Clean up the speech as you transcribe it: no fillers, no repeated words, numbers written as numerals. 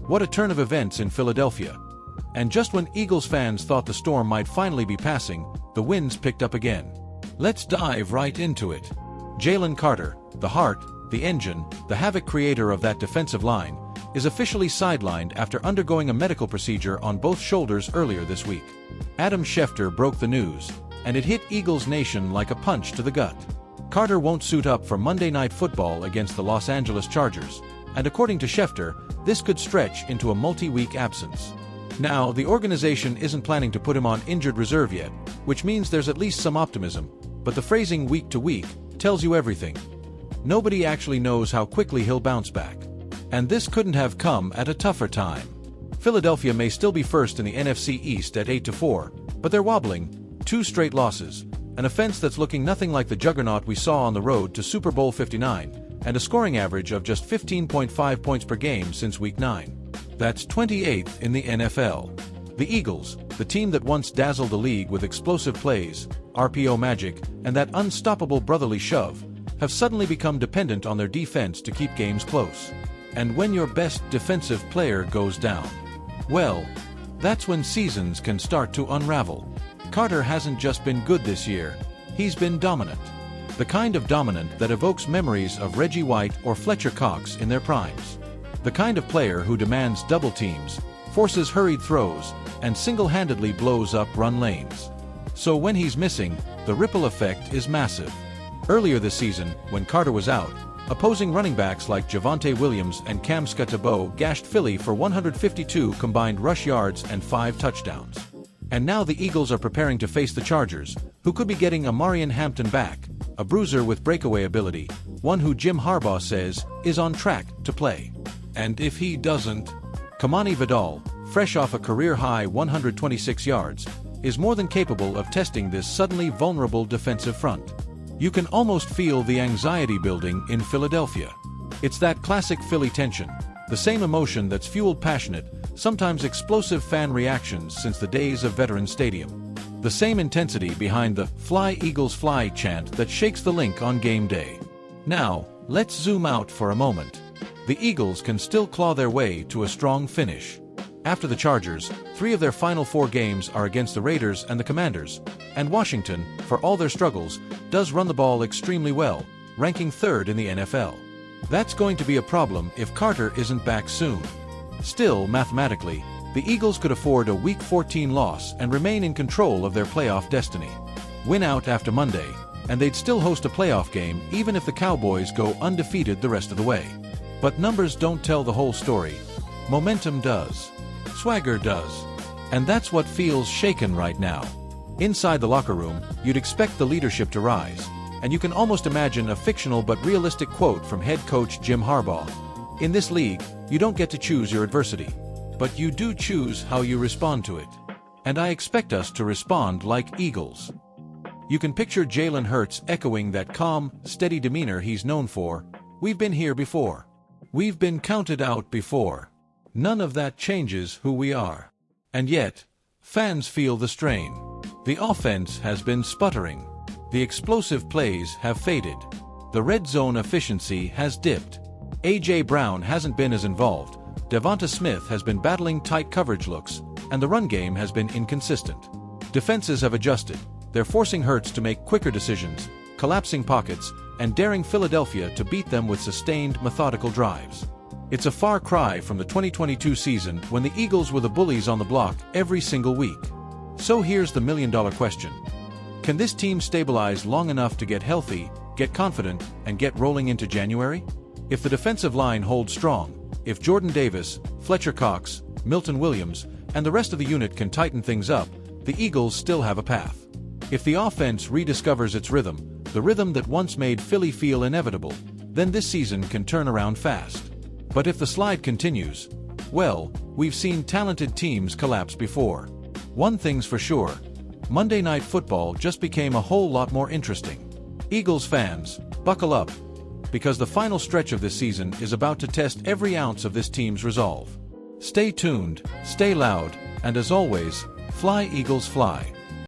What a turn of events in Philadelphia. And just when Eagles fans thought the storm might finally be passing, the winds picked up again. Let's dive right into it. Jalen Carter, the heart, the engine, the havoc creator of that defensive line, is officially sidelined after undergoing a medical procedure on both shoulders earlier this week. Adam Schefter broke the news, and it hit Eagles Nation like a punch to the gut. Carter won't suit up for Monday Night Football against the Los Angeles Chargers, and according to Schefter, this could stretch into a multi-week absence. Now, the organization isn't planning to put him on injured reserve yet, which means there's at least some optimism, but the phrasing week to week tells you everything. Nobody actually knows how quickly he'll bounce back. And this couldn't have come at a tougher time. Philadelphia may still be first in the NFC East at 8-4, but they're wobbling, 2 straight losses, an offense that's looking nothing like the juggernaut we saw on the road to Super Bowl 59, and a scoring average of just 15.5 points per game since Week 9. That's 28th in the NFL. The Eagles, the team that once dazzled the league with explosive plays, RPO magic, and that unstoppable brotherly shove, have suddenly become dependent on their defense to keep games close. And when your best defensive player goes down, well, that's when seasons can start to unravel. Carter hasn't just been good this year, he's been dominant. The kind of dominant that evokes memories of Reggie White or Fletcher Cox in their primes. The kind of player who demands double teams, forces hurried throws, and single-handedly blows up run lanes. So when he's missing, the ripple effect is massive. Earlier this season, when Carter was out, opposing running backs like Javonte Williams and Cam Skattebo gashed Philly for 152 combined rush yards and 5 touchdowns. And now the Eagles are preparing to face the Chargers, who could be getting Amarian Hampton back, a bruiser with breakaway ability, one who Jim Harbaugh says is on track to play. And if he doesn't, Kamani Vidal, fresh off a career-high 126 yards, is more than capable of testing this suddenly vulnerable defensive front. You can almost feel the anxiety building in Philadelphia. It's that classic Philly tension, the same emotion that's fueled passionate, sometimes explosive fan reactions since the days of Veterans Stadium. The same intensity behind the "Fly Eagles Fly" chant that shakes the link on game day. Now, let's zoom out for a moment. The Eagles can still claw their way to a strong finish. After the Chargers, 3 of their final 4 games are against the Raiders and the Commanders, and Washington, for all their struggles, does run the ball extremely well, ranking 3rd in the NFL. That's going to be a problem if Carter isn't back soon. Still, mathematically, the Eagles could afford a Week 14 loss and remain in control of their playoff destiny. Win out after Monday, and they'd still host a playoff game even if the Cowboys go undefeated the rest of the way. But numbers don't tell the whole story. Momentum does. Swagger does. And that's what feels shaken right now. Inside the locker room, you'd expect the leadership to rise, and you can almost imagine a fictional but realistic quote from head coach Jim Harbaugh. In this league, you don't get to choose your adversity, but you do choose how you respond to it. And I expect us to respond like Eagles. You can picture Jalen Hurts echoing that calm, steady demeanor he's known for. We've been here before. We've been counted out before. None of that changes who we are. And yet, fans feel the strain. The offense has been sputtering. The explosive plays have faded. The red zone efficiency has dipped. A.J. Brown hasn't been as involved. Devonta Smith has been battling tight coverage looks, and the run game has been inconsistent. Defenses have adjusted. They're forcing Hurts to make quicker decisions, collapsing pockets, and daring Philadelphia to beat them with sustained, methodical drives. It's a far cry from the 2022 season when the Eagles were the bullies on the block every single week. So here's the million-dollar question. Can this team stabilize long enough to get healthy, get confident, and get rolling into January? If the defensive line holds strong, if Jordan Davis, Fletcher Cox, Milton Williams, and the rest of the unit can tighten things up, the Eagles still have a path. If the offense rediscovers its rhythm, the rhythm that once made Philly feel inevitable, then this season can turn around fast. But if the slide continues, well, we've seen talented teams collapse before. One thing's for sure, Monday Night Football just became a whole lot more interesting. Eagles fans, buckle up, because the final stretch of this season is about to test every ounce of this team's resolve. Stay tuned, stay loud, and as always, fly Eagles fly.